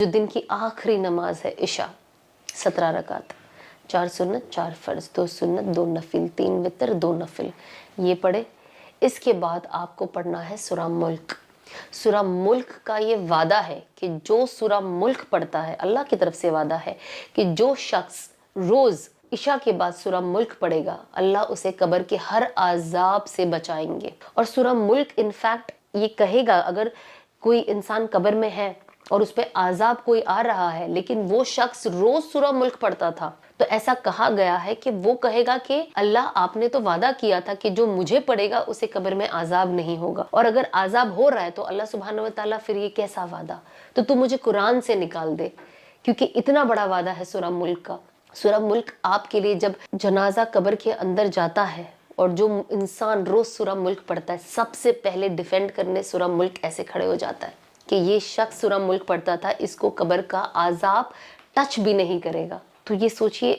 जो दिन की आखिरी नमाज है इशा, 17 रकात, 4 सुन्नत 4 फर्ज, 2 सुन्नत 2 नफिल, 3 वितर 2 नफिल, ये पढ़े। इसके बाद आपको पढ़ना है सूरा मुल्क। सूरा मुल्क का ये वादा है कि जो सूरा मुल्क पढ़ता है, अल्लाह की तरफ से वादा है कि जो शख्स रोज इशा के बाद सूरा मुल्क पढ़ेगा, अल्लाह उसे कब्र के हर आजाब से बचाएंगे। और सूरा मुल्क इनफैक्ट ये कहेगा, अगर कोई इंसान कब्र में है और उस पे आजाब कोई आ रहा है लेकिन वो शख्स रोज सूरा मुल्क पढ़ता था, तो ऐसा कहा गया है कि वो कहेगा कि अल्लाह आपने तो वादा किया था कि जो मुझे पढ़ेगा उसे कब्र में आजाब नहीं होगा, और अगर आजाब हो रहा है तो अल्लाह सुब्हानहू व तआला फिर ये कैसा वादा, तो तू मुझे कुरान से निकाल दे, क्योंकि इतना बड़ा वादा है सूरा मुल्क का। सूरा मुल्क आपके लिए जब जनाजा कब्र के अंदर जाता है और जो इंसान रोज सूरा मुल्क पढ़ता है, सबसे पहले डिफेंड करने सूरा मुल्क ऐसे खड़े हो जाता है कि ये शख्स सूरा मुल्क पढ़ता था, इसको कब्र का आजाब टच भी नहीं करेगा। तो ये सोचिए।